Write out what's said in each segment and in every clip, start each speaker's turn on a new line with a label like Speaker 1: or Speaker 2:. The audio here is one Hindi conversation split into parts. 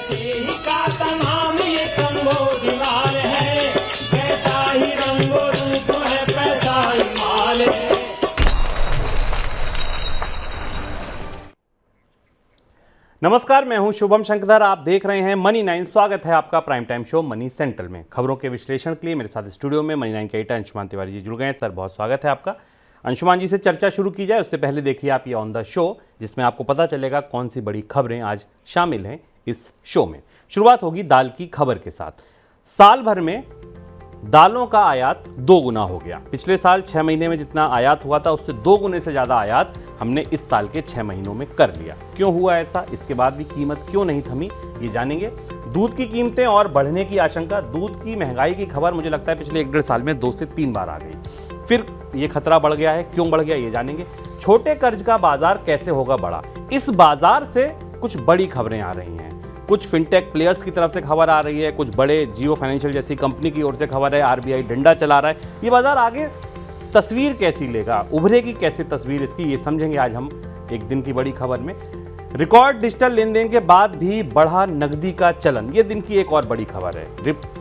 Speaker 1: सीता का नाम ये कंबोधिलाल है, जैसा ही रंगो रूप है पैसा ही माल है।
Speaker 2: नमस्कार, मैं हूं शुभम शंकर। आप देख रहे हैं मनी 9। स्वागत है आपका prime time show money central में। खबरों के विश्लेषण के लिए मेरे साथ स्टूडियो में मनी 9 के एडिटर अंशुमान तिवारी जी जुड़ गए हैं। सर, बहुत स्वागत है आपका। अंशुमान जी से चर्चा शुरू की जाए उससे पहले देखिए आप ये ऑन द शो, जिसमें आपको पता चलेगा कौन सी बड़ी खबरें आज शामिल हैं इस शो में। शुरुआत होगी दाल की खबर के साथ। साल भर में दालों का आयात 2 गुना हो गया। पिछले साल 6 महीने में जितना आयात हुआ था उससे 2 गुने से ज्यादा आयात हमने इस साल के 6 महीनों में कर लिया। क्यों हुआ ऐसा, इसके बाद भी कीमत क्यों नहीं थमी, ये जानेंगे। दूध की कीमतें और बढ़ने की आशंका। दूध की महंगाई की खबर मुझे लगता है पिछले 1-1.5 साल में 2 से 3 बार आ गई। फिर ये खतरा बढ़ गया है, क्यों बढ़ गया ये जानेंगे। छोटे कर्ज का बाजार कैसे होगा बड़ा, इस बाजार से कुछ बड़ी खबरें आ रही हैं। कुछ फिनटेक प्लेयर्स की तरफ से खबर आ रही है, कुछ बड़े जियो फाइनेंशियल जैसी कंपनी की ओर से खबर है, आरबीआई डंडा चला रहा है। ये बाजार आगे तस्वीर कैसी लेगा, उभरेगी कैसे तस्वीर इसकी, ये समझेंगे आज हम एक दिन की बड़ी खबर में। रिकॉर्ड डिजिटल लेन देन के बाद भी बढ़ा नकदी का चलन, ये दिन की एक और बड़ी खबर है।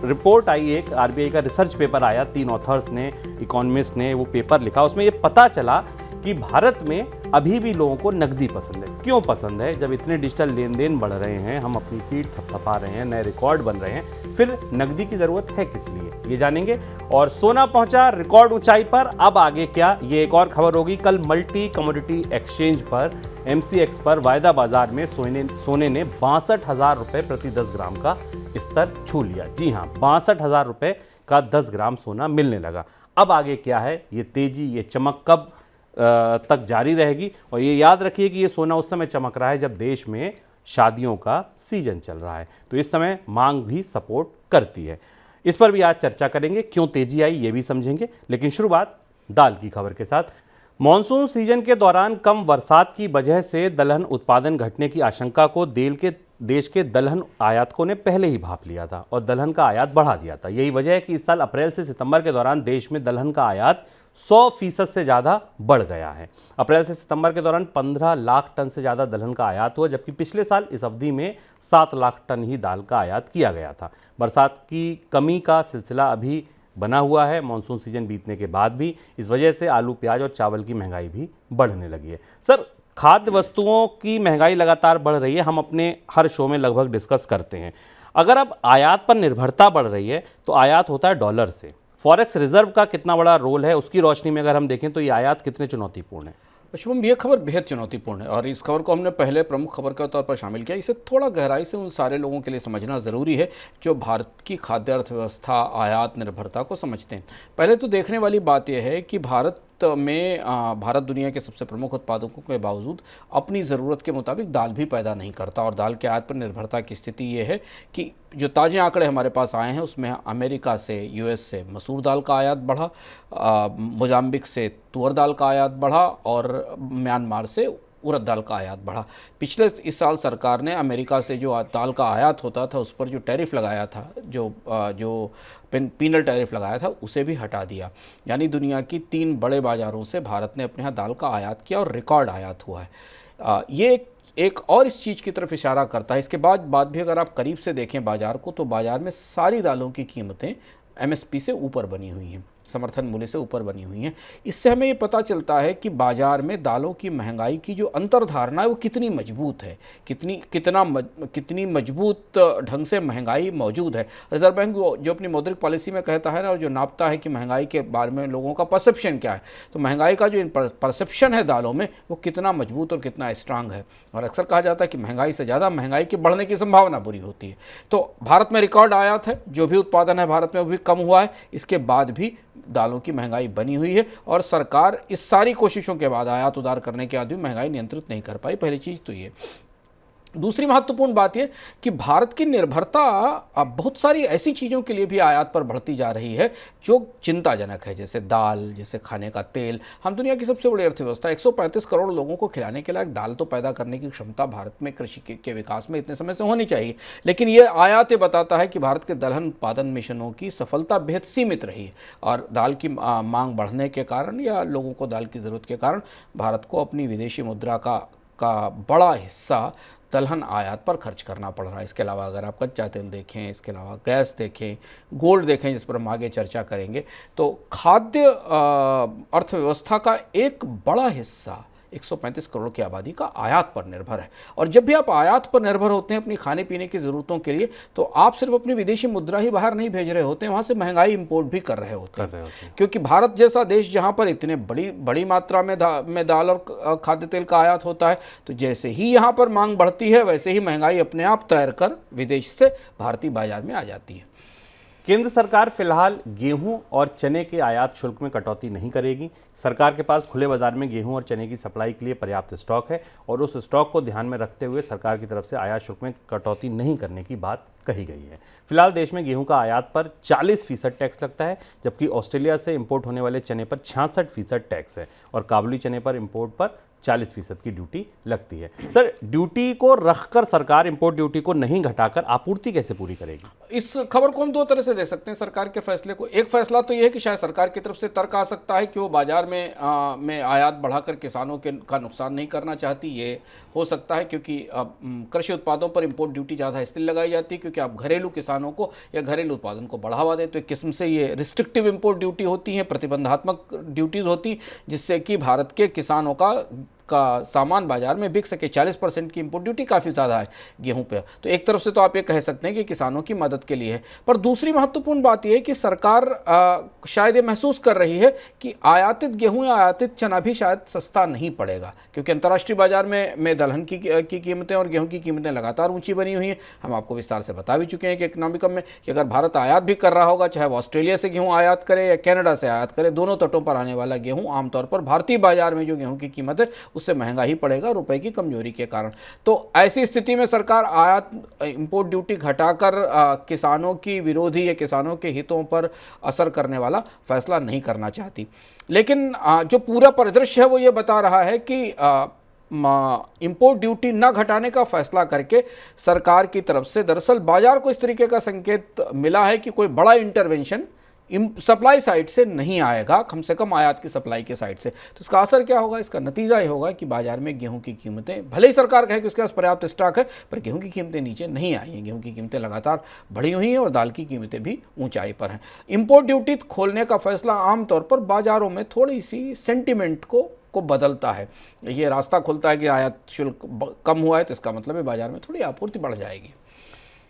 Speaker 2: रिपोर्ट आई, एक आरबीआई का रिसर्च पेपर आया, 3 ऑथर्स ने, इकोनॉमिस्ट ने वो पेपर लिखा। उसमें ये पता चला कि भारत में अभी भी लोगों को नकदी पसंद है। क्यों पसंद है? जब इतने डिजिटल लेन देन बढ़ रहे हैं, हम अपनी पीठ थपथपा रहे हैं, नए रिकॉर्ड बन रहे हैं, फिर नकदी की जरूरत है किस लिए, ये जानेंगे। और सोना पहुंचा रिकॉर्ड ऊंचाई पर, अब आगे क्या, ये एक और खबर होगी। कल मल्टी कमोडिटी एक्सचेंज पर, एमसीएक्स पर वायदा बाजार में सोने ने 62,000 रुपए प्रति 10 ग्राम का स्तर छू लिया। जी हाँ, 62,000 रुपए का 10 ग्राम सोना मिलने लगा। अब आगे क्या है, ये तेजी, ये चमक कब तक जारी रहेगी। और ये याद रखिए कि ये सोना उस समय चमक रहा है जब देश में शादियों का सीजन चल रहा है, तो इस समय मांग भी सपोर्ट करती है। इस पर भी आज चर्चा करेंगे, क्यों तेजी आई ये भी समझेंगे। लेकिन शुरुआत दाल की खबर के साथ। मॉनसून सीजन के दौरान कम बरसात की वजह से दलहन उत्पादन घटने की आशंका को देश के दलहन आयातकों ने पहले ही भांप लिया था और दलहन का आयात बढ़ा दिया था। यही वजह है कि इस साल अप्रैल से सितंबर के दौरान देश में दलहन का आयात 100% से ज़्यादा बढ़ गया है। अप्रैल से सितंबर के दौरान 15 लाख टन से ज़्यादा दलहन का आयात हुआ, जबकि पिछले साल इस अवधि में 7 लाख टन ही दाल का आयात किया गया था। बरसात की कमी का सिलसिला अभी बना हुआ है मानसून सीजन बीतने के बाद भी। इस वजह से आलू, प्याज और चावल की महंगाई भी बढ़ने लगी है। सर, खाद्य वस्तुओं की महंगाई लगातार बढ़ रही है, हम अपने हर शो में लगभग डिस्कस करते हैं। अगर अब आयात पर निर्भरता बढ़ रही है तो आयात होता है डॉलर से। फॉरेक्स रिजर्व का कितना बड़ा रोल है, उसकी रोशनी में अगर हम देखें तो ये आयात कितने चुनौतीपूर्ण है?
Speaker 3: शुभम, ये खबर बेहद चुनौतीपूर्ण है और इस खबर को हमने पहले प्रमुख खबर के तौर पर शामिल किया। इसे थोड़ा गहराई से उन सारे लोगों के लिए समझना ज़रूरी है जो भारत की खाद्य अर्थव्यवस्था, आयात निर्भरता को समझते हैं। पहले तो देखने वाली बात यह है कि भारत दुनिया के सबसे प्रमुख उत्पादकों के बावजूद अपनी ज़रूरत के मुताबिक दाल भी पैदा नहीं करता और दाल के आयात पर निर्भरता की स्थिति ये है कि जो ताज़े आंकड़े हमारे पास आए हैं उसमें अमेरिका से, यूएस से मसूर दाल का आयात बढ़ा, मोजाम्बिक से तुअर दाल का आयात बढ़ा और म्यांमार से उड़द दाल का आयात बढ़ा। इस साल सरकार ने अमेरिका से जो दाल का आयात होता था उस पर जो टैरिफ लगाया था, जो पीनल टैरिफ लगाया था, उसे भी हटा दिया। यानी दुनिया की 3 बड़े बाज़ारों से भारत ने अपने यहाँ दाल का आयात किया और रिकॉर्ड आयात हुआ है। ये एक और इस चीज़ की तरफ इशारा करता है। इसके बाद भी अगर आप करीब से देखें बाज़ार को, तो बाज़ार में सारी दालों की कीमतें एमएसपी से ऊपर बनी हुई हैं, समर्थन मूल्य से ऊपर बनी हुई हैं। इससे हमें ये पता चलता है कि बाजार में दालों की महंगाई की जो अंतर्धारणा है वो कितनी मजबूत है, कितनी मजबूत ढंग से महंगाई मौजूद है। रिजर्व बैंक जो अपनी मौद्रिक पॉलिसी में कहता है ना, और जो नापता है कि महंगाई के बारे में लोगों का परसेप्शन क्या है, तो महंगाई का जो परसेप्शन है दालों में वो कितना मजबूत और कितना स्ट्रांग है। और अक्सर कहा जाता है कि महंगाई से ज़्यादा महंगाई के बढ़ने की संभावना बुरी होती है। तो भारत में रिकॉर्ड आयात है, जो भी उत्पादन है भारत में वो भी कम हुआ है। इसके बाद भी दालों की महंगाई बनी हुई है और सरकार इस सारी कोशिशों के बाद, आयात उधार करने के बाद भी महंगाई नियंत्रित नहीं कर पाई। पहली चीज़ तो ये। दूसरी महत्वपूर्ण बात यह कि भारत की निर्भरता अब बहुत सारी ऐसी चीज़ों के लिए भी आयात पर बढ़ती जा रही है जो चिंताजनक है, जैसे दाल, जैसे खाने का तेल। हम दुनिया की सबसे बड़ी अर्थव्यवस्था, 135 करोड़ लोगों को खिलाने के लायक दाल तो पैदा करने की क्षमता भारत में कृषि के विकास में इतने समय से होनी चाहिए, लेकिन ये आयात बताता है कि भारत के दलहन उत्पादन मिशनों की सफलता बेहद सीमित रही है और दाल की मांग बढ़ने के कारण या लोगों को दाल की ज़रूरत के कारण भारत को अपनी विदेशी मुद्रा का का बड़ा हिस्सा दलहन आयात पर खर्च करना पड़ रहा है। इसके अलावा अगर आप कच्चा तेल देखें, इसके अलावा गैस देखें, गोल्ड देखें, जिस पर हम आगे चर्चा करेंगे, तो खाद्य अर्थव्यवस्था का एक बड़ा हिस्सा 135 करोड़ की आबादी का आयात पर निर्भर है। और जब भी आप आयात पर निर्भर होते हैं अपनी खाने पीने की ज़रूरतों के लिए, तो आप सिर्फ अपनी विदेशी मुद्रा ही बाहर नहीं भेज रहे होते हैं, वहाँ से महंगाई इंपोर्ट भी कर रहे होते हैं। क्योंकि भारत जैसा देश जहाँ पर इतने बड़ी मात्रा में दाल और खाद्य तेल का आयात होता है, तो जैसे ही यहाँ पर मांग बढ़ती है वैसे ही महंगाई अपने आप तैर कर विदेश से भारतीय बाजार में आ जाती है।
Speaker 2: केंद्र सरकार फिलहाल गेहूं और चने के आयात शुल्क में कटौती नहीं करेगी। सरकार के पास खुले बाजार में गेहूं और चने की सप्लाई के लिए पर्याप्त स्टॉक है और उस स्टॉक को ध्यान में रखते हुए सरकार की तरफ से आयात शुल्क में कटौती नहीं करने की बात कही गई है। फिलहाल देश में गेहूं का आयात पर 40% टैक्स लगता है, जबकि ऑस्ट्रेलिया से इंपोर्ट होने वाले चने पर 66% टैक्स है और काबुली चने पर इंपोर्ट पर 40% की ड्यूटी लगती है। सर, ड्यूटी को रखकर सरकार इंपोर्ट ड्यूटी को नहीं घटाकर आपूर्ति कैसे पूरी करेगी?
Speaker 3: इस खबर को हम दो तरह से दे सकते हैं सरकार के फैसले को। एक फैसला तो यह है कि शायद सरकार की तरफ से तर्क आ सकता है कि वो बाजार में आयात बढ़ाकर किसानों का नुकसान नहीं करना चाहती। ये हो सकता है क्योंकि कृषि उत्पादों पर इंपोर्ट ड्यूटी ज़्यादा इसलिए लगाई जाती है क्योंकि आप घरेलू किसानों को या घरेलू उत्पादन को बढ़ावा दें, तो एक किस्म से ये रिस्ट्रिक्टिव इंपोर्ट ड्यूटी होती है, प्रतिबंधात्मक ड्यूटीज़ होती, जिससे कि भारत के किसानों का सामान बाजार में बिक सके। 40% की इंपोर्ट ड्यूटी काफ़ी ज़्यादा है गेहूं पे। तो एक तरफ से तो आप ये कह सकते हैं कि किसानों की मदद के लिए है, पर दूसरी महत्वपूर्ण बात यह है कि सरकार शायद ये महसूस कर रही है कि आयातित गेहूं या आयातित चना भी शायद सस्ता नहीं पड़ेगा, क्योंकि अंतर्राष्ट्रीय बाजार में दलहन की कीमतें और गेहूं की कीमतें लगातार ऊंची बनी हुई हैं। हम आपको विस्तार से बता भी चुके हैं कि इकोनॉमिकम में कि अगर भारत आयात भी कर रहा होगा, चाहे वो ऑस्ट्रेलिया से गेहूँ आयात करे या कनाडा से आयात करे, दोनों तटों पर आने वाला गेहूँ आमतौर पर भारतीय बाजार में जो गेहूँ की कीमत है उससे महंगा ही पड़ेगा रुपए की कमजोरी के कारण। तो ऐसी स्थिति में सरकार आयात इंपोर्ट ड्यूटी घटाकर किसानों की विरोधी या किसानों के हितों पर असर करने वाला फैसला नहीं करना चाहती। लेकिन जो पूरा परिदृश्य है वो ये बता रहा है कि इंपोर्ट ड्यूटी न घटाने का फैसला करके सरकार की तरफ से दरअसल बाजार को इस तरीके का संकेत मिला है कि कोई बड़ा इंटरवेंशन सप्लाई साइड से नहीं आएगा, कम से कम आयात की सप्लाई के साइड से। तो इसका असर क्या होगा? इसका नतीजा ये होगा कि बाजार में गेहूं की कीमतें, भले ही सरकार कहे कि उसके पास पर्याप्त स्टॉक है, पर गेहूं की कीमतें नीचे नहीं आई हैं। गेहूं की कीमतें लगातार बढ़ी हुई हैं और दाल की कीमतें भी ऊंचाई पर हैं। इंपोर्ट ड्यूटी खोलने का फैसला आमतौर पर बाजारों में थोड़ी सी सेंटिमेंट को बदलता है। ये रास्ता खुलता है कि आयात शुल्क कम हुआ है तो इसका मतलब है बाजार में थोड़ी आपूर्ति बढ़ जाएगी।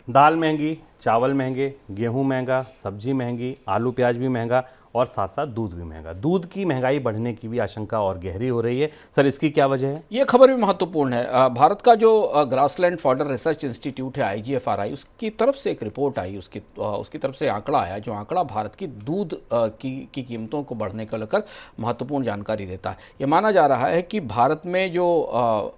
Speaker 2: दाल महंगी, चावल महंगे, गेहूं महंगा, सब्जी महंगी, आलू प्याज भी महंगा और साथ साथ दूध भी महंगा। दूध की महंगाई बढ़ने की भी आशंका और गहरी हो रही है। सर, इसकी क्या वजह है?
Speaker 3: ये खबर भी महत्वपूर्ण है। भारत का जो ग्रासलैंड फॉडर रिसर्च इंस्टीट्यूट है IGFRI, उसकी तरफ से एक रिपोर्ट आई, उसकी तरफ से आंकड़ा आया, जो आंकड़ा भारत की दूध की कीमतों को बढ़ने को लेकर महत्वपूर्ण जानकारी देता है। ये माना जा रहा है कि भारत में जो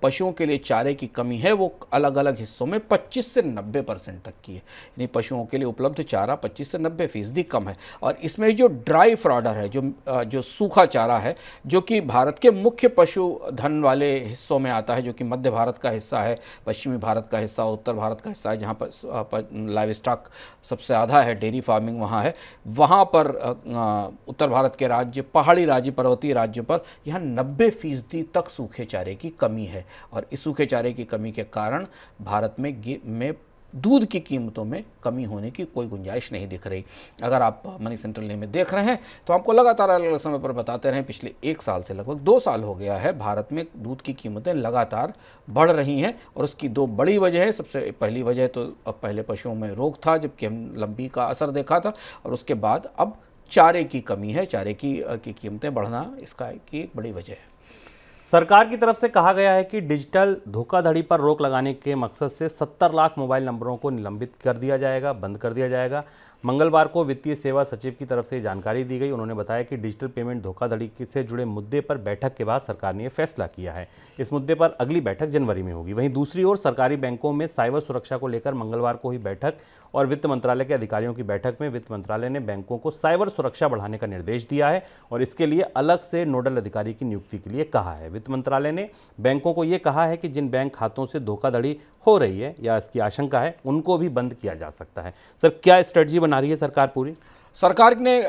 Speaker 3: पशुओं के लिए चारे की कमी है वो अलग अलग हिस्सों में 25 से 90% तक की है। यानी पशुओं के लिए उपलब्ध चारा 25 से 90% कम है। और इसमें जो ड्राई फ्रॉडर है, जो सूखा चारा है, जो कि भारत के मुख्य पशुधन वाले हिस्सों में आता है, जो कि मध्य भारत का हिस्सा है, पश्चिमी भारत का हिस्सा, उत्तर भारत का हिस्सा है, जहाँ पर लाइव स्टॉक सबसे ज़्यादा है, डेयरी फार्मिंग वहाँ है। वहाँ पर उत्तर भारत के राज्य, पहाड़ी राज्य, पर्वतीय राज्यों पर यहाँ 90% तक सूखे चारे की कमी है। और इस सूखे चारे की कमी के कारण भारत में दूध की कीमतों में कमी होने की कोई गुंजाइश नहीं दिख रही। अगर आप मनी सेंट्रल में देख रहे हैं तो आपको लगातार अलग अलग समय पर बताते रहे, पिछले 1 साल से लगभग 2 साल हो गया है भारत में दूध की कीमतें लगातार बढ़ रही हैं। और उसकी 2 बड़ी वजह है। सबसे पहली वजह तो अब पहले पशुओं में रोग था, जबकि हम लंबी का असर देखा था, और उसके बाद अब चारे की कमी है। चारे की कीमतें बढ़ना इसका एक बड़ी वजह है।
Speaker 2: सरकार की तरफ से कहा गया है कि डिजिटल धोखाधड़ी पर रोक लगाने के मकसद से 70 लाख मोबाइल नंबरों को निलंबित कर दिया जाएगा, बंद कर दिया जाएगा। मंगलवार को वित्तीय सेवा सचिव की तरफ से जानकारी दी गई। उन्होंने बताया कि डिजिटल पेमेंट धोखाधड़ी से जुड़े मुद्दे पर बैठक के बाद सरकार ने यह फैसला किया है। इस मुद्दे पर अगली बैठक जनवरी में होगी। वहीं दूसरी ओर सरकारी बैंकों में साइबर सुरक्षा को लेकर मंगलवार को हुई बैठक और वित्त मंत्रालय के अधिकारियों की बैठक में वित्त मंत्रालय ने बैंकों को साइबर सुरक्षा बढ़ाने का निर्देश दिया है और इसके लिए अलग से नोडल अधिकारी की नियुक्ति के लिए कहा है। वित्त मंत्रालय ने बैंकों को ये कहा है कि जिन बैंक खातों से धोखाधड़ी हो रही है या इसकी आशंका है, उनको भी बंद किया जा सकता है। सर, क्या स्ट्रेटजी बना रही है सरकार पूरी?
Speaker 3: सरकार ने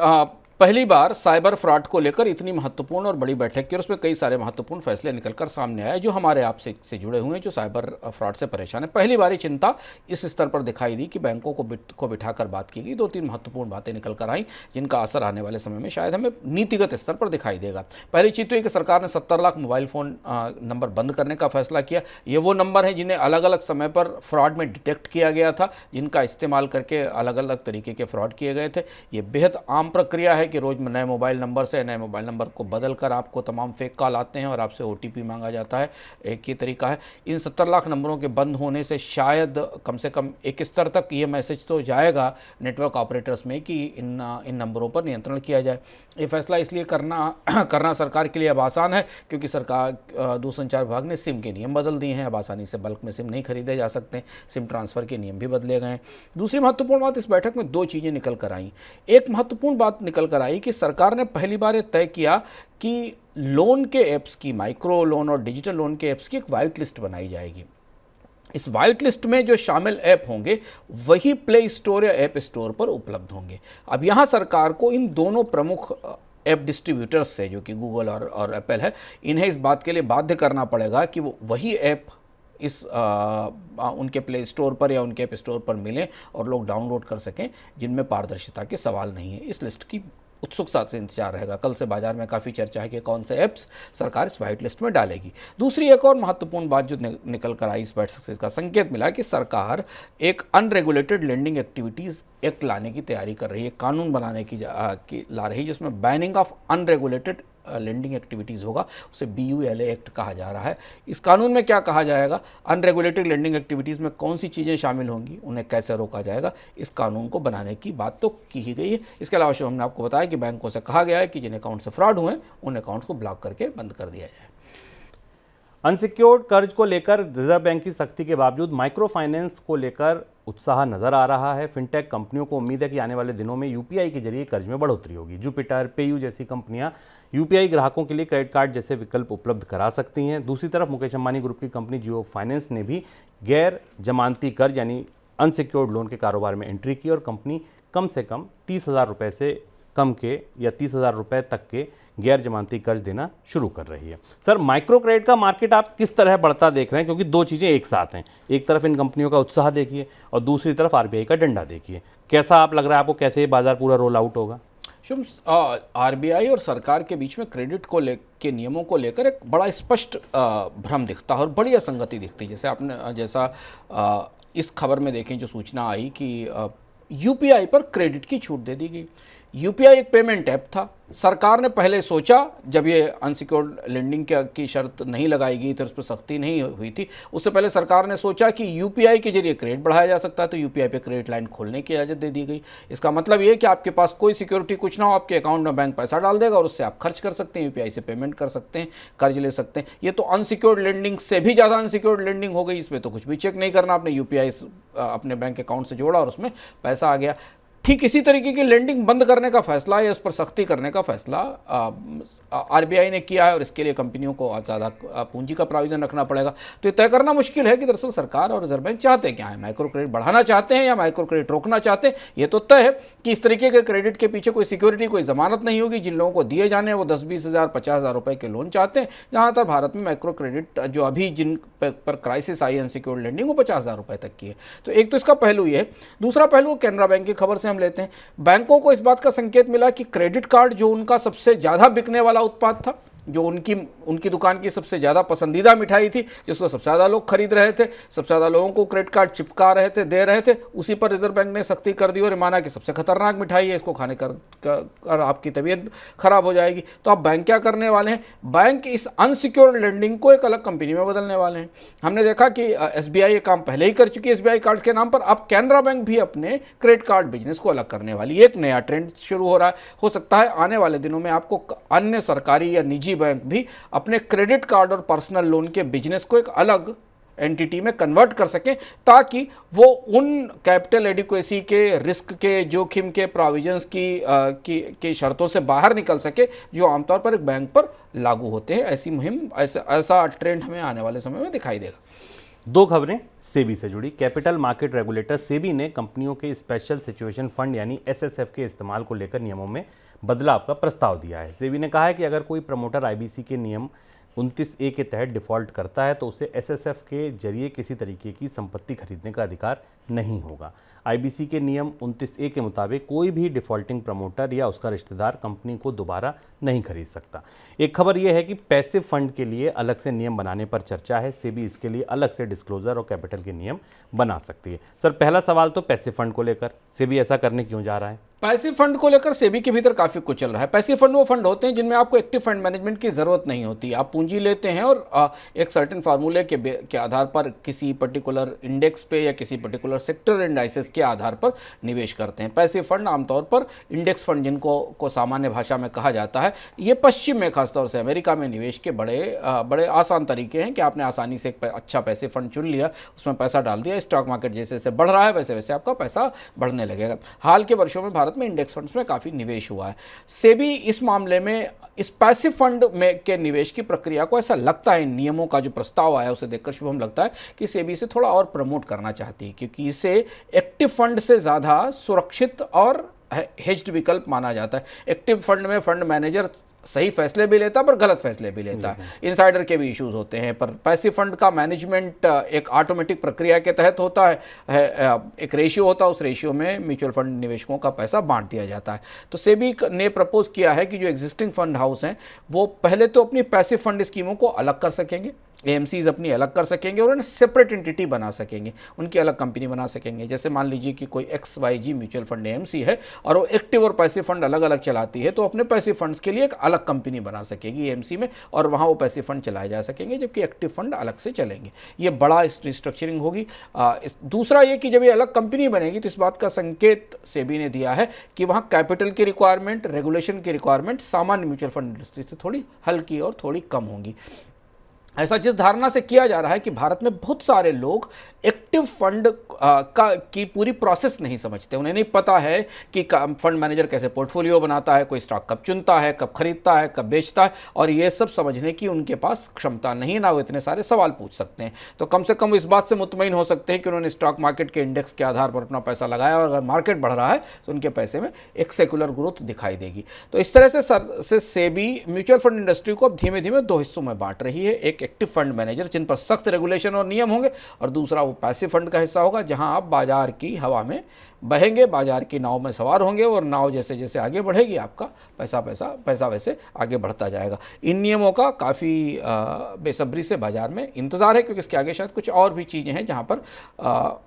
Speaker 3: पहली बार साइबर फ्रॉड को लेकर इतनी महत्वपूर्ण और बड़ी बैठक की और उसमें कई सारे महत्वपूर्ण फैसले निकलकर सामने आए जो हमारे आप से जुड़े हुए हैं, जो साइबर फ्रॉड से परेशान है। पहली बार ये चिंता इस स्तर पर दिखाई दी कि बैंकों को बिठाकर बात की गई। 2-3 महत्वपूर्ण बातें निकल कर आई जिनका असर आने वाले समय में शायद हमें नीतिगत स्तर पर दिखाई देगा। पहली चीज़ तो ये कि सरकार ने 70 लाख मोबाइल फ़ोन नंबर बंद करने का फैसला किया। ये वो नंबर हैं जिन्हें अलग अलग समय पर फ्रॉड में डिटेक्ट किया गया था, जिनका इस्तेमाल करके अलग अलग तरीके के फ्रॉड किए गए थे। ये बेहद आम प्रक्रिया है कि रोज़ नए मोबाइल नंबर से नए मोबाइल नंबर को बदलकर आपको तमाम फेक कॉल आते हैं और आपसे OTP मांगा जाता है। एक ये तरीका है। इन 70 लाख नंबरों के बंद होने से शायद कम से कम एक स्तर तक ये मैसेज तो जाएगा नेटवर्क ऑपरेटर्स में कि इन नंबरों पर नियंत्रण किया जाए। ये फैसला इसलिए करना सरकार के लिए अब आसान है क्योंकि सरकार दूरसंचार विभाग ने सिम के नियम बदल दिए हैं। अब आसानी से बल्क में सिम नहीं खरीदे जा सकते, सिम ट्रांसफ़र के नियम भी बदले गए हैं। दूसरी महत्वपूर्ण बात, इस बैठक में 2 चीज़ें निकल कर आई। एक महत्वपूर्ण बात निकल कर आई कि सरकार ने पहली बार ये तय किया कि लोन के ऐप्स की, माइक्रो लोन और डिजिटल लोन के ऐप्स की एक वाइट लिस्ट बनाई जाएगी। इस वाइट लिस्ट में जो शामिल ऐप होंगे वही प्ले स्टोर या ऐप स्टोर पर उपलब्ध होंगे। अब यहाँ सरकार को इन दोनों प्रमुख ऐप डिस्ट्रीब्यूटर्स से, जो कि गूगल और एप्पल है, इन्हें इस बात के लिए बाध्य करना पड़ेगा कि वो वही ऐप उनके प्ले स्टोर पर या उनके ऐप स्टोर पर मिलें और लोग डाउनलोड कर सकें जिनमें पारदर्शिता के सवाल नहीं है। इस लिस्ट की उत्सुकता से इंतजार रहेगा। कल से बाजार में काफ़ी चर्चा है कि कौन से ऐप्स सरकार इस वाइट लिस्ट में डालेगी। दूसरी एक और महत्वपूर्ण बात जो निकल कर आई इस बैठक से, इसका संकेत मिला कि सरकार एक अनरेगुलेटेड लेंडिंग एक्टिविटीज़ एक्ट लाने की तैयारी कर रही है, कानून बनाने की ला रही है जिसमें banning of unregulated lending activities होगा। उसे BULA एक्ट कहा जा रहा है। इस कानून में क्या कहा जाएगा, अनरेगुलेटेड लेंडिंग एक्टिविटीज़ में कौन सी चीज़ें शामिल होंगी, उन्हें कैसे रोका जाएगा, इस कानून को बनाने की बात तो की ही गई है। इसके अलावा जो हमने आपको बताया कि बैंकों से कहा गया है कि जिन अकाउंट से फ्रॉड हुए उन अकाउंट्स को ब्लॉक करके बंद कर दिया जाए।
Speaker 2: अनसिक्योर्ड कर्ज को लेकर रिजर्व बैंक की सख्ती के बावजूद माइक्रो फाइनेंस को लेकर उत्साह नजर आ रहा है। फिनटेक कंपनियों को उम्मीद है कि आने वाले दिनों में UPI के जरिए कर्ज में बढ़ोतरी होगी। जुपिटर, पेयू जैसी कंपनियां UPI ग्राहकों के लिए क्रेडिट कार्ड जैसे विकल्प उपलब्ध करा सकती हैं। दूसरी तरफ मुकेश अंबानी ग्रुप की कंपनी जियो फाइनेंस ने भी गैर जमानती कर्ज यानी अनसिक्योर्ड लोन के कारोबार में एंट्री की और कंपनी कम से कम 30,000 रुपये से कम के या 30,000 रुपये तक के गैर जमानती कर्ज देना शुरू कर रही है। सर, माइक्रो क्रेडिट का मार्केट आप किस तरह बढ़ता देख रहे हैं, क्योंकि 2 चीज़ें एक साथ हैं। एक तरफ इन कंपनियों का उत्साह देखिए और दूसरी तरफ RBI का डंडा देखिए। कैसा आप लग रहा है आपको, कैसे ये बाजार पूरा रोल आउट होगा?
Speaker 3: शुभ, RBI और सरकार के बीच में क्रेडिट को के नियमों को लेकर एक बड़ा स्पष्ट भ्रम दिखता है और बड़ी असंगति दिखती है। जैसा इस खबर में देखें जो सूचना आई कि UPI पर क्रेडिट की छूट दे दी गई। UPI एक पेमेंट ऐप था। सरकार ने पहले सोचा, जब ये अनसिक्योर्ड लेंडिंग की शर्त नहीं लगाई गई थी, उस पर सख्ती नहीं हुई थी, उससे पहले सरकार ने सोचा कि UPI के जरिए क्रेडिट बढ़ाया जा सकता है, तो UPI पे क्रेडिट लाइन खोलने की इजाज़त दे दी गई। इसका मतलब ये कि आपके पास कोई सिक्योरिटी कुछ ना हो, आपके अकाउंट में बैंक पैसा डाल देगा और उससे आप खर्च कर सकते हैं, UPI से पेमेंट कर सकते हैं, कर्ज ले सकते हैं। ये तो अनसिक्योर्ड लेंडिंग से भी ज़्यादा अनसिक्योर्ड लेंडिंग हो गई। इसमें तो कुछ भी चेक नहीं करना, आपने UPI अपने बैंक अकाउंट से जोड़ा और उसमें पैसा आ गया। ठीक इसी तरीके की लेंडिंग बंद करने का फैसला या उस पर सख्ती करने का फैसला RBI ने किया है और इसके लिए कंपनियों को ज़्यादा पूंजी का प्रोविजन रखना पड़ेगा। तो ये तय करना मुश्किल है कि दरअसल सरकार और रिजर्व बैंक चाहते क्या है, माइक्रो क्रेडिट बढ़ाना चाहते हैं या माइक्रो क्रेडिट रोकना चाहते हैं। ये तो तय है कि इस तरीके के क्रेडिट के पीछे कोई सिक्योरिटी, कोई जमानत नहीं होगी। जिन लोगों को दिए जाने हैं वो 10-20 हज़ार 50,000 रुपये के लोन चाहते हैं। जहाँ तक भारत में माइक्रो क्रेडिट जो अभी जिन पर क्राइसिस आई अनसिक्योर्ड लेंडिंग वो 50,000 रुपये तक की है। तो एक तो इसका पहलू ये है। दूसरा पहलू कैनरा बैंक की खबर से हम लेते हैं। बैंकों को इस बात का संकेत मिला कि क्रेडिट कार्ड जो उनका सबसे ज़्यादा बिकने वाला उत्पाद था, जो उनकी दुकान की सबसे ज़्यादा पसंदीदा मिठाई थी, जिसको सबसे ज़्यादा लोग खरीद रहे थे, सबसे ज़्यादा लोगों को क्रेडिट कार्ड चिपका रहे थे, दे रहे थे, उसी पर रिजर्व बैंक ने सख्ती कर दी और माना कि सबसे खतरनाक मिठाई है, इसको खाने कर आपकी तबीयत खराब हो जाएगी। तो अब बैंक क्या करने वाले हैं, बैंक इस अनसिक्योर्ड लेंडिंग को एक अलग कंपनी में बदलने वाले हैं। हमने देखा कि SBI ये काम पहले ही कर चुकी है SBI कार्ड्स के नाम पर। अब कैनरा बैंक भी अपने क्रेडिट कार्ड बिजनेस को अलग करने वाली है। एक नया ट्रेंड शुरू हो रहा है। हो सकता है आने वाले दिनों में आपको अन्य सरकारी या निजी बैंक भी अपने क्रेडिट कार्ड और पर्सनल लोन के बिजनेस को एक अलग एंटिटी में कन्वर्ट कर सकें, ताकि वो उन कैपिटल एडिक्वेसी के, रिस्क के, जोखिम के प्रोविजंस की शर्तों से बाहर निकल सके जो आमतौर पर एक बैंक पर लागू होते हैं। ऐसी मुहिम, ऐसा ट्रेंड हमें आने वाले समय में दिखाई देगा।
Speaker 2: 2 खबरें सेबी से जुड़ी। कैपिटल मार्केट रेगुलेटर सेबी ने कंपनियों के स्पेशल सिचुएशन फंड यानी SSF के इस्तेमाल को लेकर नियमों में बदलाव का प्रस्ताव दिया है। सेबी ने कहा है कि अगर कोई प्रमोटर आईबीसी के नियम 29A के तहत डिफॉल्ट करता है तो उसे एसएसएफ के जरिए किसी तरीके की संपत्ति खरीदने का अधिकार नहीं होगा। आईबीसी के नियम 29A के मुताबिक कोई भी डिफॉल्टिंग प्रमोटर या उसका रिश्तेदार कंपनी को दोबारा नहीं खरीद सकता। एक खबर यह है कि पैसिव फंड के लिए अलग से नियम बनाने पर चर्चा है। सेबी इसके लिए अलग से डिस्क्लोजर और कैपिटल के नियम बना सकती है। सर, पहला सवाल तो पैसिव फंड को लेकर, सेबी ऐसा करने क्यों जा रहा है?
Speaker 3: पैसिव फंड को लेकर सेबी के भीतर काफ़ी कुछ चल रहा है। पैसिव फंड वो फंड होते हैं जिनमें आपको एक्टिव फंड मैनेजमेंट की ज़रूरत नहीं होती। आप पूंजी लेते हैं और एक सर्टेन फार्मूले के आधार पर किसी पर्टिकुलर इंडेक्स पे या किसी पर्टिकुलर सेक्टर इंडाइसेस के आधार पर निवेश करते हैं। पैसिव फंड आमतौर पर इंडेक्स फंड जिनको सामान्य भाषा में कहा जाता है, ये पश्चिम में खासतौर से अमेरिका में निवेश के बड़े आसान तरीके हैं कि आपने आसानी से एक अच्छा पैसिव फंड चुन लिया, उसमें पैसा डाल दिया, स्टॉक मार्केट जैसे जैसे बढ़ रहा है वैसे वैसे आपका पैसा बढ़ने लगेगा। हाल के वर्षों में भारत में इंडेक्स फंड्स में काफ़ी निवेश हुआ है। सेबी इस मामले में इस पैसिव फंड में के निवेश की प्रक्रिया को, ऐसा लगता है नियमों का जो प्रस्ताव आया उसे देखकर शुभम लगता है कि सेबी इसे थोड़ा और प्रमोट करना चाहती है, क्योंकि इसे एक्टिव फंड से ज़्यादा सुरक्षित और हेज्ड विकल्प माना जाता है। एक्टिव फंड में फंड मैनेजर सही फैसले भी लेता है पर गलत फैसले भी लेता है, इनसाइडर के भी इश्यूज होते हैं। पर पैसिव फंड का मैनेजमेंट एक ऑटोमेटिक प्रक्रिया के तहत होता है, एक रेशियो होता है, उस रेशियो में म्यूचुअल फंड निवेशकों का पैसा बांट दिया जाता है। तो सेबी ने प्रपोज किया है कि जो एग्जिस्टिंग फंड हाउस हैं वो पहले तो अपनी पैसिव फंड स्कीमों को अलग कर सकेंगे, एएमसीज अपनी अलग कर सकेंगे और उन्हें सेपरेट एंटिटी बना सकेंगे, उनकी अलग कंपनी बना सकेंगे। जैसे मान लीजिए कि कोई XYG म्यूचुअल फंड एएमसी है और वो एक्टिव और पैसिव फंड अलग अलग चलाती है, तो अपने पैसिव फंड्स के लिए एक अलग कंपनी बना सकेगी एएमसी में और वहाँ वो पैसिव फंड चलाए जा सकेंगे, जबकि एक्टिव फंड अलग से चलेंगे। ये बड़ा रिस्ट्रक्चरिंग होगी। दूसरा ये कि जब ये अलग कंपनी बनेगी तो इस बात का संकेत सेबी ने दिया है कि वहाँ कैपिटल की रिक्वायरमेंट, रेगुलेशन की रिक्वायरमेंट सामान्य म्यूचुअल फंड इंडस्ट्री से थोड़ी हल्की और थोड़ी कम होंगी। ऐसा जिस धारणा से किया जा रहा है कि भारत में बहुत सारे लोग एक्टिव फंड की पूरी प्रोसेस नहीं समझते, उन्हें नहीं पता है कि फंड मैनेजर कैसे पोर्टफोलियो बनाता है, कोई स्टॉक कब चुनता है, कब खरीदता है, कब बेचता है, और ये सब समझने की उनके पास क्षमता नहीं, ना वो इतने सारे सवाल पूछ सकते हैं। तो कम से कम इस बात से मुतमईन हो सकते हैं कि उन्होंने स्टॉक मार्केट के इंडेक्स के आधार पर अपना पैसा लगाया और अगर मार्केट बढ़ रहा है तो उनके पैसे में एक सेकुलर ग्रोथ दिखाई देगी। तो इस तरह से सेबी म्यूचुअल फंड इंडस्ट्री को अब धीमे धीमे दो हिस्सों में बांट रही है। एक एक्टिव फंड मैनेजर जिन पर सख्त रेगुलेशन और नियम होंगे, और दूसरा वो पैसिव फंड का हिस्सा होगा जहां आप बाजार की हवा में बहेंगे, बाजार की नाव में सवार होंगे और नाव जैसे जैसे आगे बढ़ेगी आपका पैसा वैसे आगे बढ़ता जाएगा। इन नियमों का काफ़ी बेसब्री से बाजार में इंतज़ार है, क्योंकि इसके आगे शायद कुछ और भी चीज़ें हैं जहां पर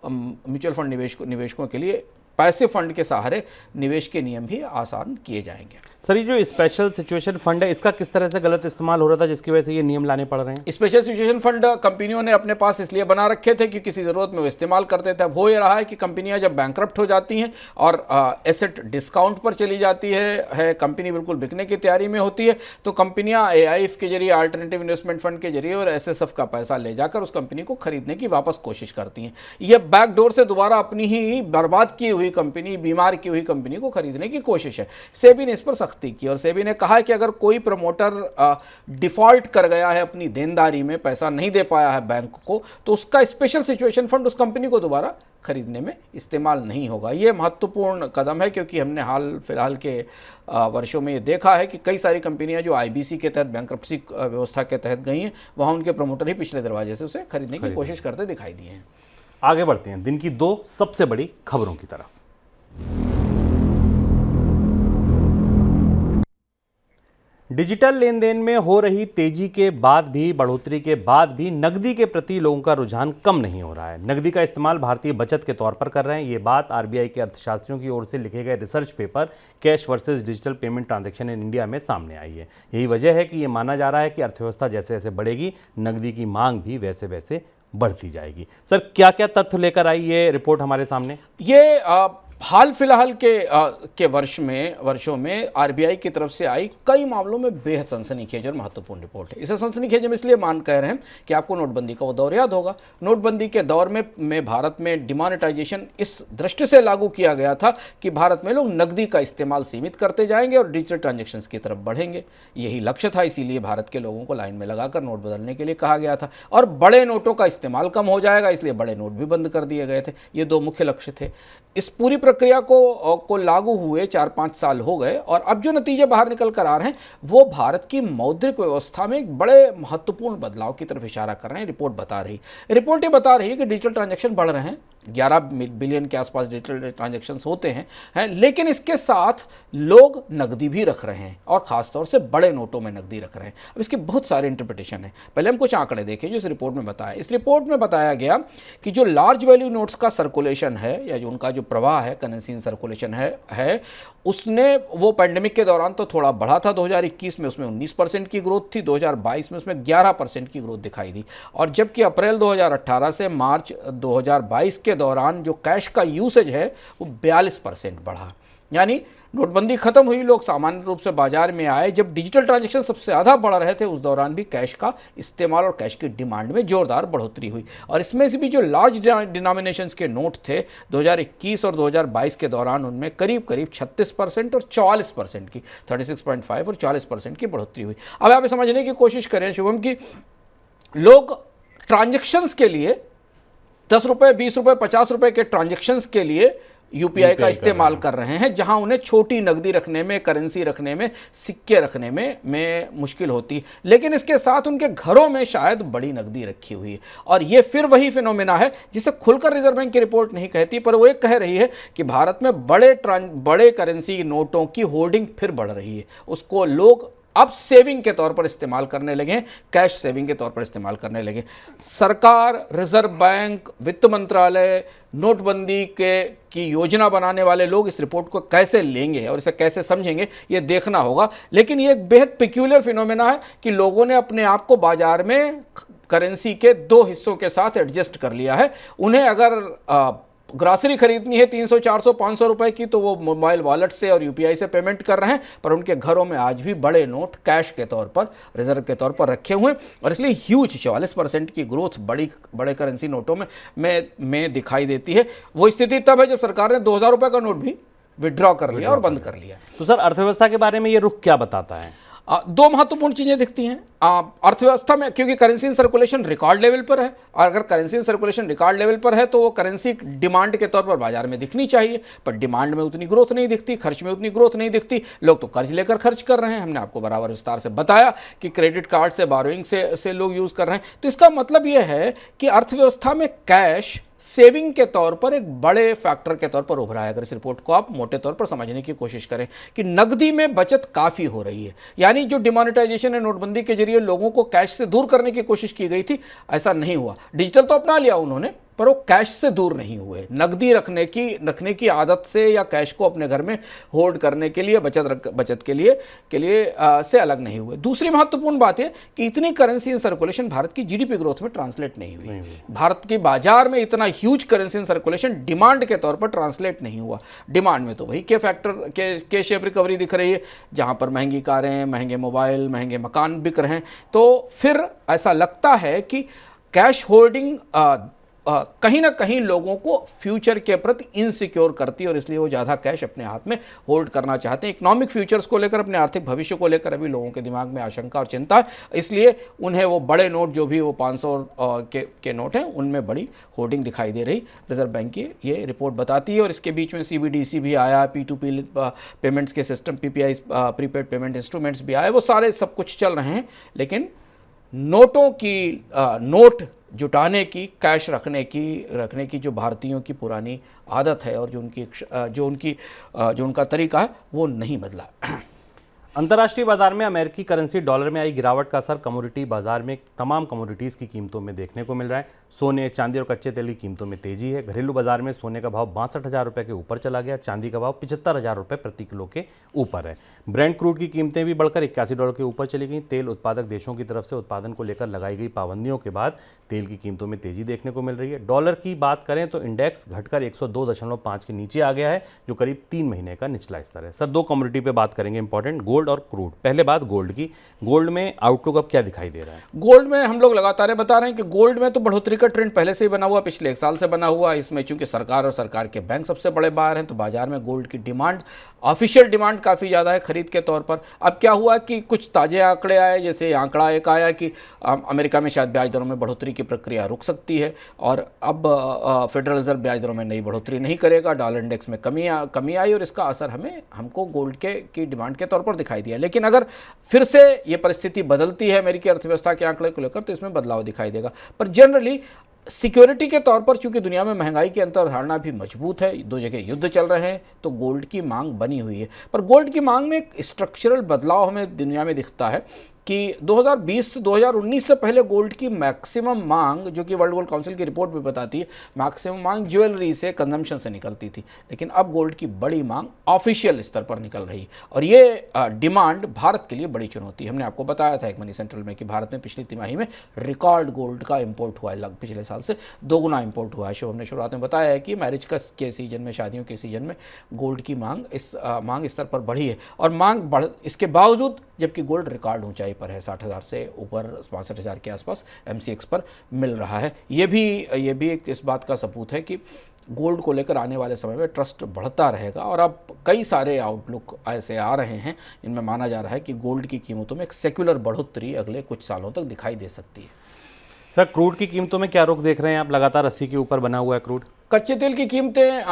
Speaker 3: म्यूचुअल फंड निवेशकों के लिए पैसिव फंड के सहारे निवेश के नियम भी आसान किए जाएंगे।
Speaker 2: सर, ये जो स्पेशल सिचुएशन फंड है इसका किस तरह से गलत इस्तेमाल हो रहा था जिसकी वजह से ये नियम लाने पड़ रहे हैं?
Speaker 3: स्पेशल सिचुएशन फंड कंपनियों ने अपने पास इसलिए बना रखे थे कि किसी ज़रूरत में वो इस्तेमाल करते थे। अब हो ये रहा है कि कंपनियां जब बैंकरप्ट हो जाती हैं और एसेट डिस्काउंट पर चली जाती है, कंपनी बिल्कुल बिकने की तैयारी में होती है, तो कंपनियां AIF के जरिए, अल्टरनेटिव इन्वेस्टमेंट फंड के जरिए और SSF का पैसा ले जाकर उस कंपनी को खरीदने की वापस कोशिश करती हैं। ये बैकडोर से दोबारा अपनी ही बर्बाद की हुई कंपनी, बीमार की हुई कंपनी को खरीदने की कोशिश है। सेबी ने इस पर सख्ती की और सेबी ने कहा है कि अगर कोई प्रमोटर डिफॉल्ट कर गया है अपनी देनदारी में, पैसा नहीं दे पाया है बैंक को, तो उसका स्पेशल सिचुएशन फंड उस कंपनी को दोबारा खरीदने में इस्तेमाल नहीं होगा। ये महत्वपूर्ण कदम है, क्योंकि हमने हाल फिलहाल के वर्षों में ये देखा है कि कई सारी कंपनियां जो IBC के तहत, बैंक्रप्सी व्यवस्था के तहत गई हैं, वहाँ उनके प्रमोटर ही पिछले दरवाजे से उसे खरीदने की कोशिश करते दिखाई दिए हैं।
Speaker 2: आगे बढ़ते हैं दिन की दो सबसे बड़ी खबरों की तरफ। डिजिटल लेन देन में हो रही तेजी के बाद भी, बढ़ोतरी के बाद भी नकदी के प्रति लोगों का रुझान कम नहीं हो रहा है। नकदी का इस्तेमाल भारतीय बचत के तौर पर कर रहे हैं। ये बात RBI के अर्थशास्त्रियों की ओर से लिखे गए research paper cash versus digital payment transaction in India में सामने आई है। यही वजह है कि ये माना जा रहा है कि अर्थव्यवस्था जैसे जैसे बढ़ेगी, नकदी की मांग भी वैसे वैसे बढ़ती जाएगी। सर, क्या क्या तथ्य लेकर आई ये रिपोर्ट हमारे सामने?
Speaker 3: ये हाल फिलहाल के वर्षों में RBI की तरफ से आई कई मामलों में बेहद सनसनीखेज और महत्वपूर्ण रिपोर्ट है। इसे सनसनीखेज हम इसलिए कह रहे हैं कि आपको नोटबंदी का वो दौर याद होगा। नोटबंदी के दौर में भारत में डिमोनेटाइजेशन इस दृष्टि से लागू किया गया था कि भारत में लोग नकदी का इस्तेमाल सीमित करते जाएंगे और डिजिटल ट्रांजेक्शन्स की तरफ बढ़ेंगे। यही लक्ष्य था, इसीलिए भारत के लोगों को लाइन में लगाकर नोट बदलने के लिए कहा गया था। और बड़े नोटों का इस्तेमाल कम हो जाएगा, इसलिए बड़े नोट भी बंद कर दिए गए थे। ये दो मुख्य लक्ष्य थे। इस पूरी प्रक्रिया को लागू हुए 4-5 साल हो गए और अब जो नतीजे बाहर निकल कर आ रहे हैं वो भारत की मौद्रिक व्यवस्था में एक बड़े महत्वपूर्ण बदलाव की तरफ इशारा कर रहे हैं। रिपोर्ट ये बता रही है कि डिजिटल ट्रांजैक्शन बढ़ रहे हैं, 11 बिलियन के आसपास डिजिटल ट्रांजैक्शंस होते हैं, लेकिन इसके साथ लोग नकदी भी रख रहे हैं और खासतौर से बड़े नोटों में नकदी रख रहे हैं। अब इसके बहुत सारे इंटरप्रिटेशन हैं। पहले हम कुछ आंकड़े देखें जो इस रिपोर्ट में बताया। इस रिपोर्ट में बताया गया कि जो लार्ज वैल्यू नोट्स का सर्कुलेशन है या जो उनका जो प्रवाह है, करेंसी इन सर्कुलेशन है उसने वो पैंडेमिक के दौरान तो थोड़ा बढ़ा था। 2021 में उसमें 19% की ग्रोथ थी, 2022 में उसमें 11% की ग्रोथ दिखाई दी और जबकि अप्रैल 2018 से मार्च 2022 के दौरान जो कैश का यूसेज है वो 42% बढ़ा। यानी नोटबंदी खत्म हुई, लोग सामान्य रूप से बाजार में आए, जब डिजिटल ट्रांजैक्शन सबसे ज़्यादा बढ़ रहे थे उस दौरान भी कैश का इस्तेमाल और कैश की डिमांड में जोरदार बढ़ोतरी हुई। और इसमें से भी जो लार्ज डिनोमिनेशंस के नोट थे 2021 और 2022 के दौरान उनमें करीब 36% और 44% की 36.5 और 40% की बढ़ोतरी हुई। अब आप समझने की कोशिश करें शुभम कि लोग ट्रांजैक्शंस के लिए 10 रुपये, 20 रुपये, 50 रुपये के ट्रांजैक्शंस के लिए यूपीआई का इस्तेमाल कर रहे हैं, जहां उन्हें छोटी नकदी रखने में, करेंसी रखने में, सिक्के रखने में मुश्किल होती। लेकिन इसके साथ उनके घरों में शायद बड़ी नकदी रखी हुई है और ये फिर वही फिनोमेना है जिसे खुलकर रिजर्व बैंक की रिपोर्ट नहीं कहती, पर वो एक कह रही है कि भारत में बड़े करेंसी नोटों की होल्डिंग फिर बढ़ रही है। उसको लोग अब सेविंग के तौर पर इस्तेमाल करने लगे, कैश सेविंग के तौर पर इस्तेमाल करने लगे। सरकार, रिजर्व बैंक, वित्त मंत्रालय, नोटबंदी की योजना बनाने वाले लोग इस रिपोर्ट को कैसे लेंगे और इसे कैसे समझेंगे ये देखना होगा। लेकिन ये एक बेहद पेक्यूलियर फिनोमेना है कि लोगों ने अपने आप को बाजार में करेंसी के 2 हिस्सों के साथ एडजस्ट कर लिया है। उन्हें अगर ग्रॉसरी खरीदनी है 300, 400, 500 रुपए की तो वो मोबाइल वॉलेट से और यूपीआई से पेमेंट कर रहे हैं, पर उनके घरों में आज भी बड़े नोट कैश के तौर पर, रिजर्व के तौर पर रखे हुए हैं और इसलिए ह्यूज 44% की ग्रोथ बड़े करेंसी नोटों में दिखाई देती है। वो स्थिति तब है जब सरकार ने 2000 रुपये का नोट भी विड्रॉ कर लिया और बंद कर लिया।
Speaker 2: तो सर अर्थव्यवस्था के बारे में ये रुख क्या बताता है?
Speaker 3: 2 महत्वपूर्ण चीजें दिखती हैं अर्थव्यवस्था में, क्योंकि currency in circulation record level पर है और अगर currency in circulation record level पर है तो वो करेंसी डिमांड के तौर पर बाजार में दिखनी चाहिए, पर डिमांड में उतनी ग्रोथ नहीं दिखती, खर्च में उतनी ग्रोथ नहीं दिखती। लोग तो कर्ज लेकर खर्च कर रहे हैं, हमने आपको बराबर विस्तार से बताया कि क्रेडिट कार्ड से, बोरोइंग से लोग यूज कर रहे हैं। तो इसका मतलब यह है कि अर्थव्यवस्था में कैश सेविंग के तौर पर एक बड़े फैक्टर के तौर पर उभरा है। अगर इस रिपोर्ट को आप मोटे तौर पर समझने की कोशिश करें कि नकदी में बचत काफ़ी हो रही है, यानी जो डिमोनेटाइजेशन है नोटबंदी के जरिए लोगों को कैश से दूर करने की कोशिश की गई थी, ऐसा नहीं हुआ। डिजिटल तो अपना लिया उन्होंने, पर वो कैश से दूर नहीं हुए। नकदी रखने की आदत से या कैश को अपने घर में होल्ड करने के लिए, बचत के लिए से अलग नहीं हुए। दूसरी महत्वपूर्ण बात है कि इतनी करेंसी इन सर्कुलेशन भारत की जीडीपी ग्रोथ में ट्रांसलेट नहीं हुई। भारत के बाजार में इतना huge currency in circulation demand के तौर पर ट्रांसलेट नहीं हुआ। डिमांड में तो वही के फैक्टर के शेप रिकवरी दिख रही है, जहां पर महंगी कारें, महंगे मोबाइल, महंगे मकान बिक रहे हैं। तो फिर ऐसा लगता है कि कैश होल्डिंग कहीं ना कहीं लोगों को फ्यूचर के प्रति इनसिक्योर करती है और इसलिए वो ज़्यादा कैश अपने हाथ में होल्ड करना चाहते हैं। इकोनॉमिक फ्यूचर्स को लेकर, अपने आर्थिक भविष्य को लेकर अभी लोगों के दिमाग में आशंका और चिंता है, इसलिए उन्हें वो बड़े नोट जो भी वो 500 के नोट हैं उनमें बड़ी होल्डिंग दिखाई दे रही। रिजर्व बैंक की ये रिपोर्ट बताती है और इसके बीच में CBDC भी आया, P2P पेमेंट्स के system, PPI prepaid payment instruments भी आए, वो सारे सब कुछ चल रहे हैं। लेकिन नोट जुटाने की, कैश रखने की जो भारतीयों की पुरानी आदत है और जो उनका तरीका है वो नहीं बदला।
Speaker 2: अंतर्राष्ट्रीय बाजार में अमेरिकी करेंसी डॉलर में आई गिरावट का असर कमोडिटी बाजार में तमाम कमोडिटीज़ की कीमतों में देखने को मिल रहा है। सोने, चांदी और कच्चे तेल की कीमतों में तेजी है। घरेलू बाजार में सोने का भाव 62,000 रुपये के ऊपर चला गया, चांदी का भाव 75,000 रुपये प्रति किलो के ऊपर है। ब्रेंट क्रूड की कीमतें भी बढ़कर $81 के ऊपर चली गई। तेल उत्पादक देशों की तरफ से उत्पादन को लेकर लगाई गई पाबंदियों के बाद तेल की कीमतों में तेजी देखने को मिल रही है। डॉलर की बात करें तो इंडेक्स घटकर 102.5 के नीचे आ गया है, जो करीब 3 महीने का निचला स्तर है। सर, 2 कमोडिटी पे बात करेंगे इंपॉर्टेंट, गोल्ड और क्रूड। पहले बात गोल्ड की। गोल्ड में आउटलुक अब क्या दिखाई दे रहा है?
Speaker 3: गोल्ड में हम लोग लगातार बता रहे हैं कि गोल्ड में तो बढ़ोतरी बढ़ोतरी का ट्रेंड पहले से ही बना हुआ, पिछले 1 साल से बना हुआ। इसमें चूंकि सरकार और सरकार के बैंक सबसे बड़े बायर हैं, तो बाजार में गोल्ड की डिमांड, ऑफिशियल डिमांड काफ़ी ज़्यादा है खरीद के तौर पर। अब क्या हुआ कि कुछ ताज़े आंकड़े आए, जैसे आंकड़ा एक आया कि अमेरिका में शायद ब्याज दरों में बढ़ोतरी की प्रक्रिया रुक सकती है और अब फेडरल रिजर्व ब्याज दरों में नई बढ़ोतरी नहीं करेगा। डॉलर इंडेक्स में कमी आई और इसका असर हमको गोल्ड की डिमांड के तौर पर दिखाई दिया। लेकिन अगर फिर से ये परिस्थिति बदलती है अमेरिकी अर्थव्यवस्था के आंकड़े को लेकर, तो इसमें बदलाव दिखाई देगा। पर जनरली सिक्योरिटी के तौर पर चूंकि दुनिया में महंगाई की अंतर्धारणा भी मजबूत है, 2 जगह युद्ध चल रहे हैं, तो गोल्ड की मांग बनी हुई है। पर गोल्ड की मांग में एक स्ट्रक्चरल बदलाव हमें दुनिया में दिखता है कि 2020 से 2019 से पहले गोल्ड की मैक्सिमम मांग, जो कि वर्ल्ड गोल्ड काउंसिल की रिपोर्ट भी बताती है, मैक्सिमम मांग ज्वेलरी से, कंजम्पशन से निकलती थी। लेकिन अब गोल्ड की बड़ी मांग ऑफिशियल स्तर पर निकल रही है और ये डिमांड भारत के लिए बड़ी चुनौती है। हमने आपको बताया था एक मनी सेंट्रल में कि भारत में पिछली तिमाही में रिकॉर्ड गोल्ड का इंपोर्ट हुआ है, पिछले साल से 2 गुना इंपोर्ट हुआ है। हमने शुरुआत में बताया है कि मैरिज के सीजन में, शादियों के सीजन में गोल्ड की मांग स्तर पर बढ़ी है और मांग इसके बावजूद, जबकि गोल्ड रिकॉर्ड ऊंचाई पर है, 60,000 से ऊपर 65,000 के आसपास MCX पर मिल रहा है। ये भी एक इस बात का सबूत है कि गोल्ड को लेकर आने वाले समय में ट्रस्ट बढ़ता रहेगा और अब कई सारे आउटलुक ऐसे आ रहे हैं इनमें माना जा रहा है कि गोल्ड की कीमतों में एक सेक्युलर बढ़ोतरी अगले कुछ सालों तक दिखाई दे सकती है।
Speaker 2: सर, क्रूड की कीमतों में क्या रुख देख रहे हैं आप? लगातार 80 के ऊपर बना हुआ है क्रूड।
Speaker 3: कच्चे तेल की कीमतें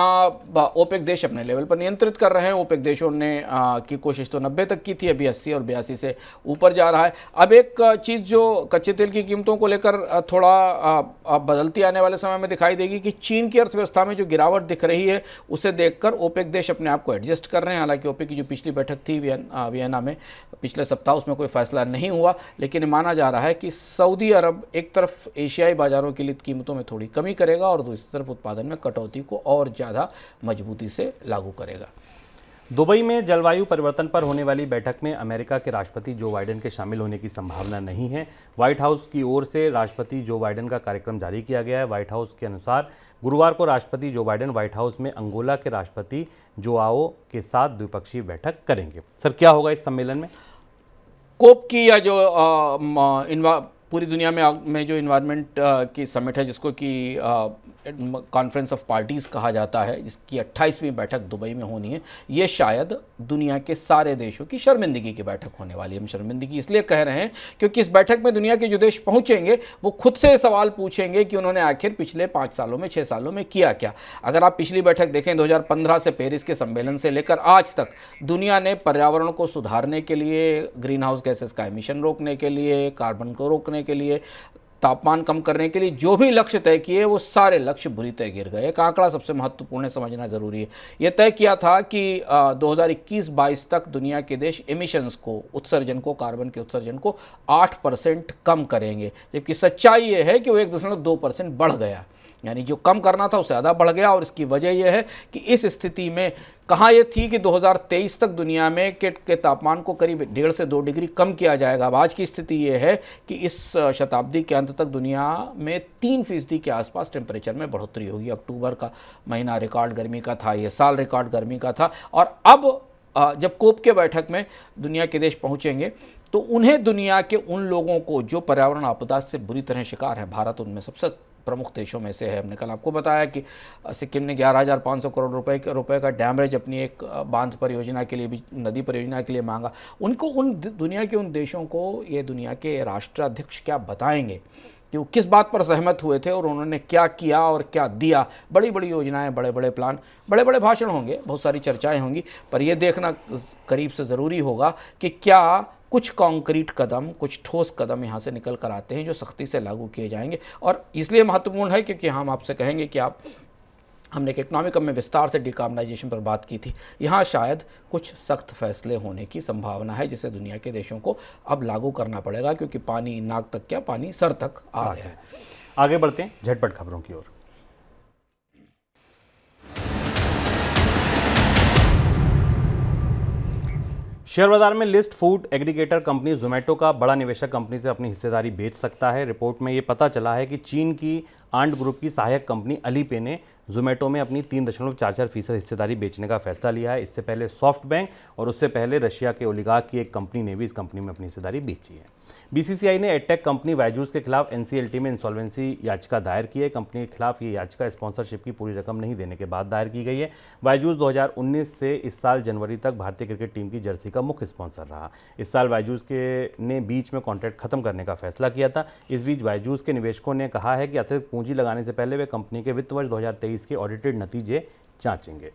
Speaker 3: ओपेक देश अपने लेवल पर नियंत्रित कर रहे हैं। ओपेक देशों ने की कोशिश तो 90 तक की थी, अभी 80 और 82 से ऊपर जा रहा है। अब एक चीज़ जो कच्चे तेल की कीमतों को लेकर थोड़ा बदलती आने वाले समय में दिखाई देगी कि चीन की अर्थव्यवस्था में जो गिरावट दिख रही है, उसे देखकर ओपेक देश अपने आप को एडजस्ट कर रहे हैं। हालांकि ओपेक की जो पिछली बैठक थी वियना में पिछले सप्ताह, उसमें कोई फैसला नहीं हुआ, लेकिन माना जा रहा है कि सऊदी अरब एक तरफ एशियाई बाजारों के लिए कीमतों में थोड़ी कमी करेगा और दूसरी तरफ उत्पादन में कटौती को और ज़्यादा मजबूती से लागू करेगा।
Speaker 2: दुबई में जलवायु परिवर्तन पर होने वाली बैठक में अमेरिका के राष्ट्रपति जो बाइडेन के शामिल होने की संभावना नहीं है। व्हाइट हाउस की ओर से राष्ट्रपति जो बाइडेन का कार्यक्रम जारी किया गया है। व्हाइट हाउस के अनुसार गुरुवार को राष्ट्रपति जो बाइडेन व्हाइट हाउस में अंगोला के राष्ट्रपति जोआओ के साथ द्विपक्षीय बैठक करेंगे। सर, क्या होगा इस सम्मेलन में?
Speaker 3: कोप की या जो पूरी दुनिया में जो इन्वायरमेंट की समिट है, जिसको कि कॉन्फ्रेंस ऑफ पार्टीज़ कहा जाता है, जिसकी 28वीं बैठक दुबई में होनी है, ये शायद दुनिया के सारे देशों की शर्मिंदगी की बैठक होने वाली है। हम शर्मिंदगी इसलिए कह रहे हैं क्योंकि इस बैठक में दुनिया के जो देश पहुंचेंगे वो खुद से सवाल पूछेंगे कि उन्होंने आखिर पिछले 5 सालों में, 6 सालों में किया क्या। अगर आप पिछली बैठक देखें 2015 से पेरिस के सम्मेलन से लेकर आज तक, दुनिया ने पर्यावरण को सुधारने के लिए, ग्रीन हाउस गैसेस का एमिशन रोकने के लिए, कार्बन को रोकने के लिए, तापमान कम करने के लिए जो भी लक्ष्य तय किए, वो सारे लक्ष्य बुरी तरह गिर गए। एक आंकड़ा सबसे महत्वपूर्ण समझना जरूरी है। यह तय किया था कि 2021-22 तक दुनिया के देश एमिशंस को, उत्सर्जन को, कार्बन के उत्सर्जन को 8% कम करेंगे, जबकि सच्चाई यह है कि वो 1.2% बढ़ गया। यानी जो कम करना था उससे ज़्यादा बढ़ गया। और इसकी वजह यह है कि इस स्थिति में कहाँ ये थी कि 2023 तक दुनिया में के तापमान को करीब 1.5 से 2 डिग्री कम किया जाएगा। अब आज की स्थिति ये है कि इस शताब्दी के अंत तक दुनिया में 3% के आसपास टेम्परेचर में बढ़ोतरी होगी। अक्टूबर का महीना रिकॉर्ड गर्मी का था, ये साल रिकॉर्ड गर्मी का था। और अब जब कोप के बैठक में दुनिया के देश पहुँचेंगे तो उन्हें दुनिया के उन लोगों को जो पर्यावरण आपदा से बुरी तरह शिकार है, भारत उनमें सबसे प्रमुख देशों में से है। हमने कल आपको बताया कि सिक्किम ने 11,500 करोड़ रुपए का डैमरेज अपनी एक बांध परियोजना के लिए भी, नदी परियोजना के लिए मांगा। उनको दुनिया के उन देशों को ये दुनिया के राष्ट्राध्यक्ष क्या बताएंगे कि वो किस बात पर सहमत हुए थे और उन्होंने क्या किया और क्या दिया। बड़ी बड़ी योजनाएं, बड़े बड़े प्लान, बड़े बड़े भाषण होंगे, बहुत सारी चर्चाएं होंगी, पर यह देखना करीब से ज़रूरी होगा कि क्या कुछ कॉन्क्रीट कदम, कुछ ठोस कदम यहाँ से निकल कर आते हैं जो सख्ती से लागू किए जाएंगे। और इसलिए महत्वपूर्ण है क्योंकि हम आपसे कहेंगे कि हमने एक इकोनॉमिक में विस्तार से डिकार्बनाइजेशन पर बात की थी, यहाँ शायद कुछ सख्त फैसले होने की संभावना है जिसे दुनिया के देशों को अब लागू करना पड़ेगा, क्योंकि पानी नाक तक क्या, पानी सर तक आ गया है।
Speaker 2: आगे बढ़ते हैं झटपट खबरों की ओर। शेयर बाजार में list food aggregator company Zomato का बड़ा निवेशक कंपनी से अपनी हिस्सेदारी बेच सकता है। रिपोर्ट में ये पता चला है कि चीन की आंट ग्रुप की सहायक कंपनी अलीपे ने जोमेटो में अपनी 3.44% हिस्सेदारी बेचने का फैसला लिया है। इससे पहले सॉफ्ट बैंक और उससे पहले रशिया के ओलिगार्क की एक कंपनी ने भी इस कंपनी में अपनी हिस्सेदारी बेची है। बीसीसीआई ने एडटेक कंपनी बायजूस के खिलाफ एनसीएलटी में इंसॉल्वेंसी याचिका दायर की है। कंपनी के खिलाफ ये याचिका स्पॉन्सरशिप की पूरी रकम नहीं देने के बाद दायर की गई है। बायजूस 2019 से इस साल जनवरी तक भारतीय क्रिकेट टीम की जर्सी का मुख्य स्पॉन्सर रहा। इस साल बायजूस ने बीच में कॉन्ट्रैक्ट खत्म करने का फैसला किया था। इस बीच बायजूस के निवेशकों ने कहा है कि अतिरिक्त पूंजी लगाने से पहले वे कंपनी के वित्त वर्ष 2023 के ऑडिटेड नतीजे जांचेंगे।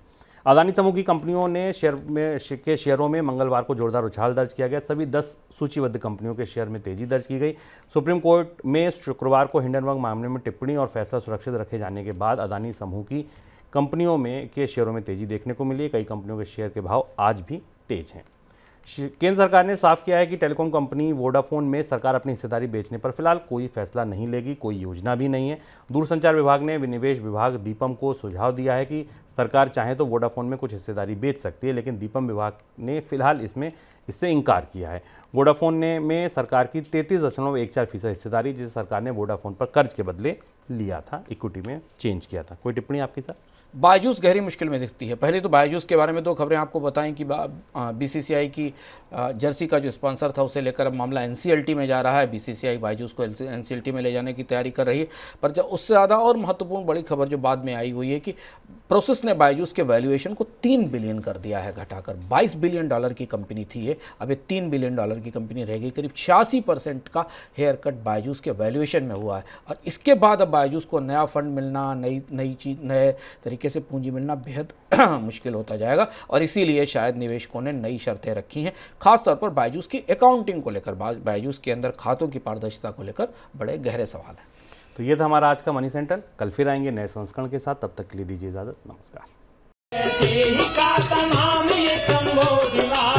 Speaker 2: अदानी समूह की कंपनियों ने शेयरों में मंगलवार को जोरदार उछाल दर्ज किया गया। सभी 10 सूचीबद्ध कंपनियों के शेयर में तेजी दर्ज की गई। सुप्रीम कोर्ट में शुक्रवार को हिंडनबर्ग मामले में टिप्पणी और फैसला सुरक्षित रखे जाने के बाद अदानी समूह की कंपनियों के शेयरों में तेजी देखने को मिली है। कई कंपनियों के शेयर के भाव आज भी तेज हैं। केंद्र सरकार ने साफ किया है कि टेलीकॉम कंपनी वोडाफोन में सरकार अपनी हिस्सेदारी बेचने पर फिलहाल कोई फैसला नहीं लेगी, कोई योजना भी नहीं है। दूरसंचार विभाग ने विनिवेश विभाग दीपम को सुझाव दिया है कि सरकार चाहे तो वोडाफोन में कुछ हिस्सेदारी बेच सकती है, लेकिन दीपम विभाग ने फिलहाल इससे इनकार किया है। वोडाफोन में सरकार की 33.14% हिस्सेदारी, जिसे सरकार ने वोडाफोन पर कर्ज के बदले लिया था, इक्विटी में चेंज किया था। कोई टिप्पणी आपके साथ?
Speaker 3: बायजूस गहरी मुश्किल में दिखती है। पहले तो बायजूस के बारे में 2 खबरें आपको बताएं कि बीसीसीआई की जर्सी का जो स्पॉन्सर था उसे लेकर अब मामला एनसीएलटी में जा रहा है। बीसीसीआई बायजूस को एनसीएलटी में ले जाने की तैयारी कर रही है। पर जब उससे ज़्यादा और महत्वपूर्ण बड़ी खबर जो बाद में आई हुई है कि प्रोसेस ने बायजूस के वैल्यूएशन को 3 बिलियन कर दिया है, घटाकर। $22 बिलियन की कंपनी थी ये, अब ये $3 बिलियन की कंपनी रह गई। करीब 86% का हेयर कट बायजूस के वैल्यूएशन में हुआ है। और इसके बाद अब बायजूस को नया फंड मिलना, नई चीज़, नए तरीके से पूंजी मिलना बेहद मुश्किल होता जाएगा। और इसीलिए शायद निवेशकों ने नई शर्तें रखी हैं, खासतौर पर बायजूस की अकाउंटिंग को लेकर। बायजूस के अंदर खातों की पारदर्शिता को लेकर बड़े गहरे सवाल हैं।
Speaker 2: तो ये था हमारा आज का मनी सेंटर। कल फिर आएंगे नए संस्करण के साथ, तब तक के लिए दीजिए इजाजत। नमस्कार।
Speaker 1: ऐसे ही का नाम ये कंबोज लाल